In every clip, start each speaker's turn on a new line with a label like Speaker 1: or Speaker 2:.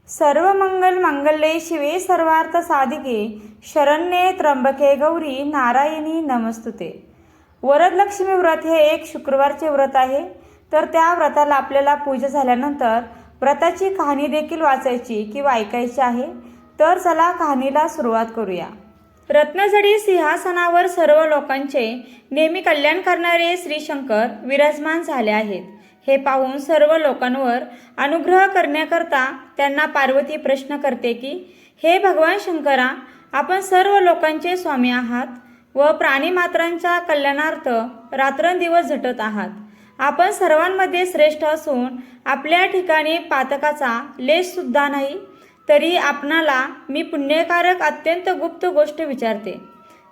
Speaker 1: सर्व मंगल मांगल्ये शिवे सर्वार्थ साधिके शरण्ये त्र्यंबके गौरी नारायणी नमस्तुते। वरदलक्ष्मी व्रत हे एक शुक्रवारचे व्रत आहे। तर त्या व्रताला आपल्याला पूजा झाल्यानंतर व्रताची कहाणी देखील वाचायची किंवा ऐकायची आहे। तर चला कहाणीला सुरुवात करूया। रत्नजडी सिंहासनावर सर्व लोकांचे नेहमी कल्याण करणारे श्री शंकर विराजमान झाले आहेत। हे पाहून सर्व लोकांवर अनुग्रह करण्याकरता त्यांना पार्वती प्रश्न करते की हे भगवान शंकरा, आपण सर्व लोकांचे स्वामी आहात व प्राणीमात्रांच्या कल्याणार्थ रात्रंदिवस झटत आहात। आपण सर्वांमध्ये श्रेष्ठ असून आपल्या ठिकाणी पातकाचा लेश सुद्धा नाही, तरी आपणाला मी पुण्यकारक अत्यंत गुप्त गोष्ट विचारते,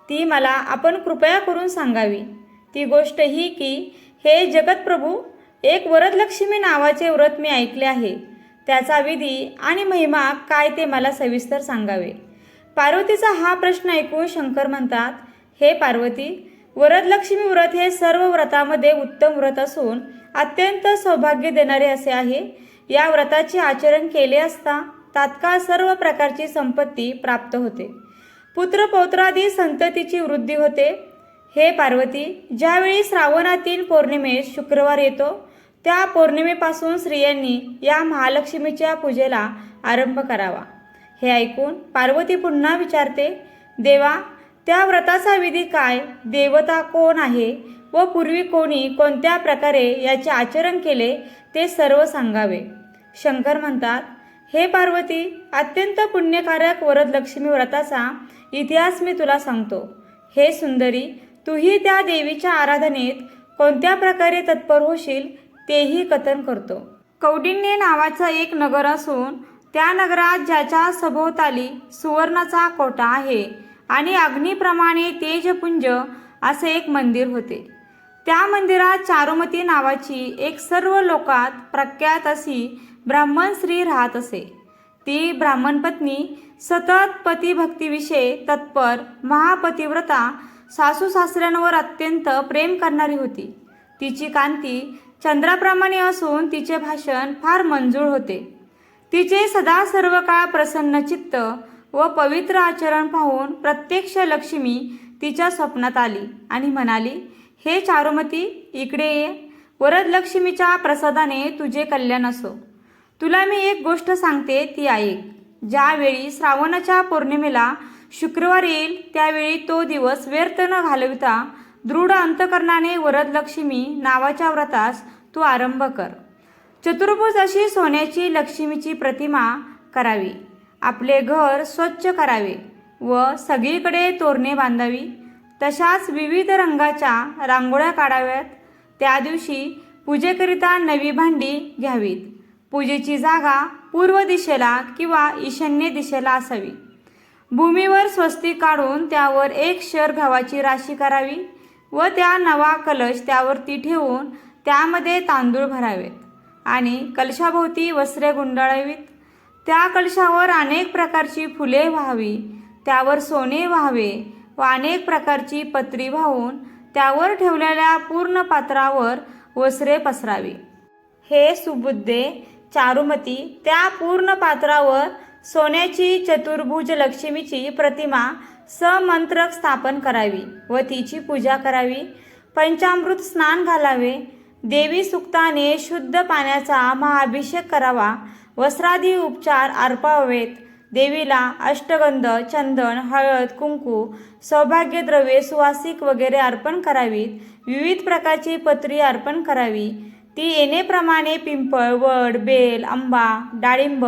Speaker 1: ती मला आपण कृपया करून सांगावी। ती गोष्ट ही की हे जगतप्रभू, एक वरदलक्ष्मी नावाचे व्रत मी ऐकले आहे, त्याचा विधी आणि महिमा काय ते मला सविस्तर सांगावे। पार्वतीचा हा प्रश्न ऐकून शंकर म्हणतात, हे पार्वती, वरदलक्ष्मी व्रत हे सर्व व्रतामध्ये उत्तम व्रत असून अत्यंत सौभाग्य देणारे असे आहे। या व्रताचे आचरण केले असता तात्काळ सर्व प्रकारची संपत्ती प्राप्त होते, पुत्रपौत्रादी संततीची वृद्धी होते। हे पार्वती, ज्यावेळी श्रावणातील पौर्णिमेस शुक्रवार येतो त्या पौर्णिमेपासून स्त्रियांनी या महालक्ष्मीच्या पूजेला आरंभ करावा। हे ऐकून पार्वती पुन्हा विचारते, देवा, त्या व्रताचा विधी काय, देवता कोण आहे व पूर्वी कोणी कोणत्या प्रकारे याचे आचरण केले ते सर्व सांगावे। शंकर म्हणतात, हे पार्वती, अत्यंत पुण्यकारक वरदलक्ष्मी व्रताचा इतिहास मी तुला सांगतो। हे सुंदरी, तूही त्या देवीच्या आराधनेत कोणत्या प्रकारे तत्पर होशील तेही कथन करतो। कौंडिन्य नावाचं एक नगर असून त्या नगरात ज्याच्या सभोवताली सुवर्णाचा कोटा आहे आणि अग्नीप्रमाणे तेजपुंज असे एक मंदिर होते। त्या मंदिरात चारुमती नावाची एक सर्व लोकात प्रख्यात अशी ब्राह्मण स्त्री राहत असे। ती ब्राह्मण पत्नी सतत पतिभक्तीविषयी तत्पर, महापतिव्रता, सासू सासऱ्यांवर अत्यंत प्रेम करणारी होती। तिची कांती चंद्राप्रमाणे असून तिचे भाषण फार मंजूळ होते। तिचे सदा सर्व काळ प्रसन्न चित्त व पवित्र आचरण पाहून प्रत्यक्ष लक्ष्मी तिच्या स्वप्नात आली आणि म्हणाली, हे चारुमती, इकडे ये, वरदलक्ष्मीच्या प्रसादाने तुझे कल्याण असो। तुला मी एक गोष्ट सांगते, ती ऐक। ज्यावेळी श्रावणाच्या पौर्णिमेला शुक्रवार येईल त्यावेळी तो दिवस व्यर्थ न घालविता दृढ अंतकरणाने वरदलक्ष्मी नावाच्या व्रतास तू आरंभ कर। चतुर्भुज अशी सोन्याची लक्ष्मीची प्रतिमा करावी, आपले घर स्वच्छ करावे व सगळीकडे तोरणे बांधावी, तशाच विविध रंगाच्या रांगोळ्या काढाव्यात। त्या दिवशी पूजेकरिता नवी भांडी घ्यावीत। पूजेची जागा पूर्व दिशेला किंवा ईशान्य दिशेला असावी। भूमीवर स्वस्तिक काढून त्यावर एक शर गव्हाची राशी करावी व त्या नवा कलश त्यावरती ठेवून त्यामध्ये तांदूळ भरावेत आणि कलशाभोवती वस्त्रे गुंडाळावीत। त्या कलशावर अनेक प्रकारची फुले व्हावी, त्यावर सोने व्हावे व अनेक प्रकारची पत्री वाहून त्यावर ठेवलेल्या पूर्ण पात्रावर वस्त्रे पसरावी। हे सुबुद्धे चारुमती, त्या पूर्ण पात्रावर सोन्याची चतुर्भुज लक्ष्मीची प्रतिमा समंत्रक स्थापन करावी व तिची पूजा करावी। पंचामृत स्नान घालावे, देवी सुक्ताने शुद्ध पाण्याचा महाअभिषेक करावा, वस्त्रादी उपचार अर्पावेत। देवीला अष्टगंध, चंदन, हळद, कुंकू, सौभाग्यद्रव्ये, सुवासिक वगैरे अर्पण करावीत। विविध प्रकारची पत्री अर्पण करावी। ती येणेप्रमाणे पिंपळ, वड, बेल, आंबा, डाळिंब,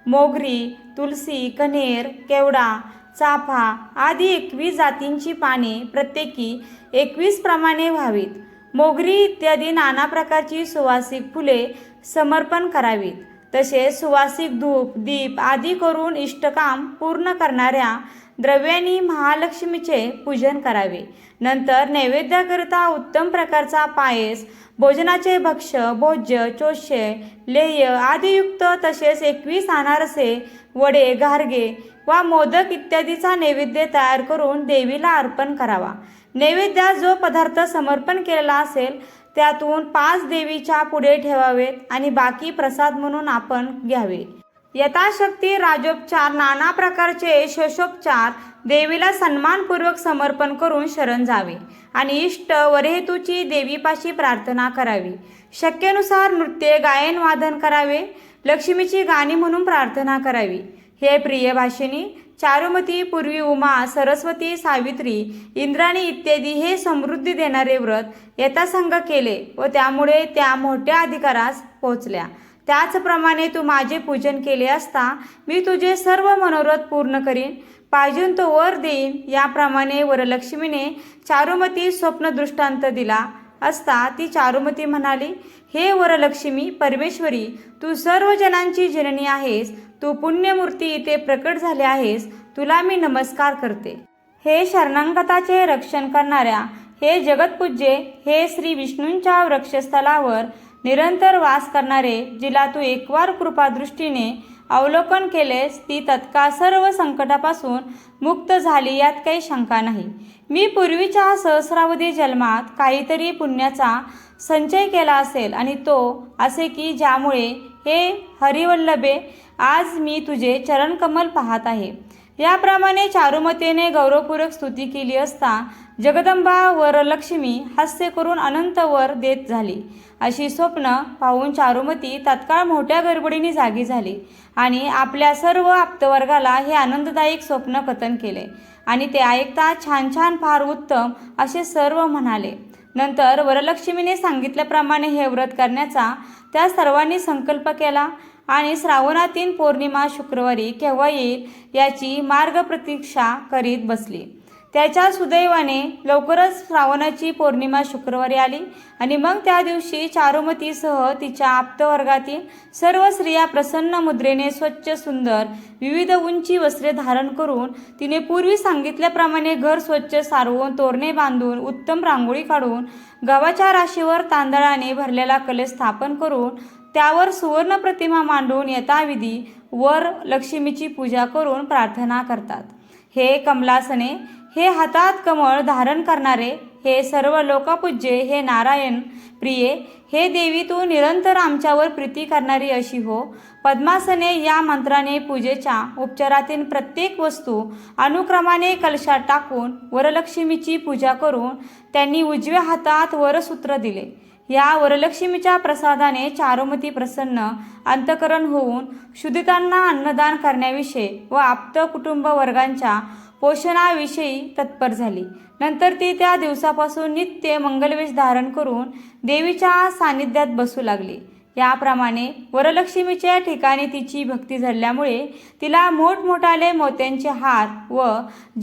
Speaker 1: मोगरी, तुलसी, कण्हेर, केवडा, चाफा आदी 21 जातींची पाने प्रत्येकी 21 प्रमाणे व्हावीत। मोगरी इत्यादी नाना प्रकारची सुवासिक फुले समर्पण करावीत। तसेच सुवासिक धूप, दीप आदी करून इष्टकाम पूर्ण करणाऱ्या द्रव्यांनी महालक्ष्मीचे पूजन करावे। नंतर नैवेद्याकरिता उत्तम प्रकारचा पायस, भोजनाचे भक्ष्य, भोज्य, चोष्य, लेह्य आदियुक्त तसेच 21 अनारसे, वडे, घारगे वा मोदक इत्यादीचा नैवेद्य तयार करून देवीला अर्पण करावा। नैवेद्यात जो पदार्थ समर्पण केलेला असेल त्यातून 5 देवीच्या पुढे ठेवावेत आणि बाकी प्रसाद म्हणून आपण घ्यावे। यथाशक्ती राजोपचार, नाना प्रकारचे षोडशोपचार देवीला सन्मानपूर्वक समर्पण करून शरण जावे आणि इष्ट वरहेतूची देवीपाशी प्रार्थना करावी. शक्यनुसार नृत्य, गायन, वादन करावे. लक्ष्मीची गाणी म्हणून प्रार्थना करावी. हे प्रिय भाषिणी, चारुमती, पूर्वी उमा, सरस्वती, सावित्री, इंद्राणी इत्यादी हे समृद्धी देणारे व्रत यथासंग केले व त्यामुळे त्या मोठ्या अधिकारास पोहोचल्या. त्याचप्रमाणे तू माझे पूजन केले असता मी तुझे सर्व मनोरथ पूर्ण करीन, पाहिजे तो वर देईन. याप्रमाणे वरलक्ष्मीने चारुमती स्वप्न दृष्टांत दिला असता ती चारुमती म्हणाली, हे वरलक्ष्मी परमेश्वरी, तू सर्व जनांची जननी आहेस. तू पुण्यमूर्ती इथे प्रकट झाले आहेस. तुला मी नमस्कार करते. हे शरणागताचे रक्षण करणाऱ्या, हे जगतपूज्ये, हे श्री विष्णूंच्या वक्षस्थलावर निरंतर वास करणारे, जिला तू एकवार कृपादृष्टीने अवलोकन केलेस ती तत्काळ सर्व संकटापासून मुक्त झाली, यात काही शंका नाही. मी पूर्वीच्या सहस्रावधी जन्मात काहीतरी पुण्याचा संचय केला असेल आणि तो असे की ज्यामुळे हे हरिवल्लभे आज मी तुझे चरणकमल पाहत आहे. याप्रमाणे चारुमतीने गौरवपूर्वक स्तुती केली असता जगदंबा वरलक्ष्मी हास्य करून अनंत वर देत झाली. अशी स्वप्न पाहून चारुमती तत्काळ मोठ्या गडबडीने जागी झाली आणि आपल्या सर्व आप्तवर्गाला हे आनंददायक स्वप्न कथन केले आणि ते ऐकता छान छान, फार उत्तम असे सर्व म्हणाले. नंतर वरलक्ष्मीने सांगितल्याप्रमाणे हे व्रत करण्याचा त्या सर्वांनी संकल्प केला आणि श्रावणातील पौर्णिमा शुक्रवारी केव्हा येईल याची मार्ग प्रतीक्षा करीत बसली. त्याच्या सुदैवाने लवकरच श्रावणाची पौर्णिमा शुक्रवारी आली आणि मग त्या दिवशी चारुमतीसह तिच्या आप्तवर्गातील सर्व स्त्रिया प्रसन्न मुद्रेने स्वच्छ सुंदर विविध उंची वस्त्रे धारण करून तिने पूर्वी सांगितल्याप्रमाणे घर स्वच्छ सारवून, तोरणे बांधून, उत्तम रांगोळी काढून, गव्हाच्या राशीवर तांदळाने भरलेला कलश स्थापन करून त्यावर सुवर्ण प्रतिमा मांडून यथाविधी वर लक्ष्मीची पूजा करून प्रार्थना करतात. हे कमलासने, हे हातात कमळ धारण करणारे, हे सर्व लोकपूज्य, हे नारायण प्रिये, हे देवी तू निरंतर आमच्यावर प्रीती करणारी अशी हो. पद्मासने, या मंत्राने पूजेच्या उपचारातील प्रत्येक वस्तू अनुक्रमाने कलशात टाकून वरलक्ष्मीची पूजा करून त्यांनी उजव्या हातात वरसूत्र दिले. या वरलक्ष्मीच्या प्रसादाने चारुमती प्रसन्न अंतकरण होऊन शुद्धितांना अन्नदान करण्याविषयी व आप्त कुटुंब वर्गांच्या पोषणाविषयी तत्पर झाली. नंतर ती त्या दिवसापासून नित्य मंगलवेश धारण करून देवीच्या सानिध्यात बसू लागली. याप्रमाणे वरलक्ष्मीच्या ठिकाणी तिची भक्ती झाल्यामुळे तिला मोठमोठाले मोत्यांचे हार व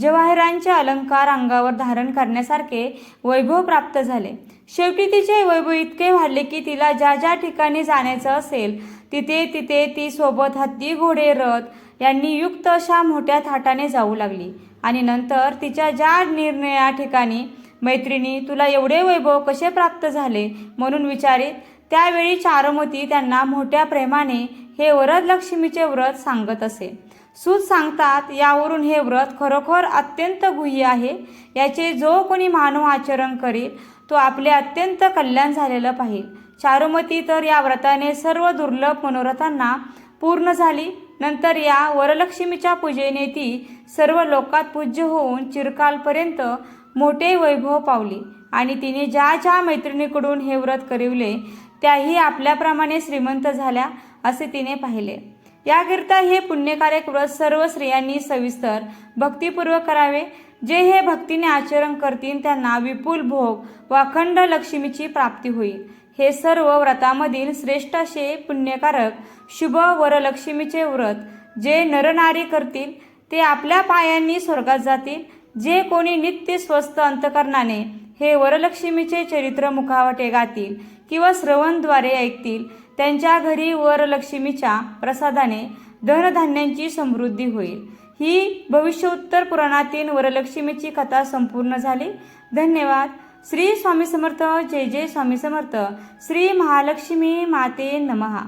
Speaker 1: जवाहरांचे अलंकार अंगावर धारण करण्यासारखे वैभव प्राप्त झाले. शेवटी तिचे वैभव इतके वाढले की तिला ज्या ज्या ठिकाणी जाण्याचं असेल तिथे तिथे ती सोबत हत्ती, घोडे, रथ यांनी युक्त अशा मोठ्या थाटाने जाऊ लागली. आणि नंतर तिच्या ज्या निरनिराळ्या ठिकाणी मैत्रिणी तुला एवढे वैभव कसे प्राप्त झाले म्हणून विचारित, त्यावेळी चारुमती त्यांना मोठ्या प्रेमाने हे वरलक्ष्मीचे व्रत सांगत असे. सूत सांगतात, यावरून हे व्रत खरोखर अत्यंत गुह्य आहे. याचे जो कोणी मानव आचरण करील तो आपले अत्यंत कल्याण झालेलं पाहिजे. चारुमती तर या व्रताने सर्व दुर्लभ मनोरथांना पूर्ण झाली. नंतर या वरलक्ष्मीच्या पूजेने ती सर्व लोकात पूज्य होऊन चिरकालपर्यंत मोठे वैभव पावली आणि तिने ज्या ज्या मैत्रिणीकडून हे व्रत करविले त्याही आपल्याप्रमाणे श्रीमंत झाल्या असे तिने पाहिले. याकरिता हे पुण्यकारक व्रत सर्व स्त्रियांनी सविस्तर भक्तिपूर्वक करावे. जे हे भक्तीने आचरण करतील त्यांना विपुल भोग व अखंड लक्ष्मीची प्राप्ती होईल. हे सर्व व्रतामधील श्रेष्ठ असे पुण्यकारक शुभ वरलक्ष्मीचे व्रत जे नरनारी करतील ते आपल्या पायांनी स्वर्गात जातील. जे कोणी नित्य स्वस्थ अंतकरणाने हे वरलक्ष्मीचे चरित्र मुखावटे गातील किंवा श्रवणद्वारे ऐकतील त्यांच्या घरी वरलक्ष्मीच्या प्रसादाने धनधान्यांची समृद्धी होईल. ही भविष्योत्तर पुराणातील वरलक्ष्मीची कथा संपूर्ण झाली. धन्यवाद. श्री स्वामी समर्थ. जय जय स्वामी समर्थ. श्री महालक्ष्मी माते नमः.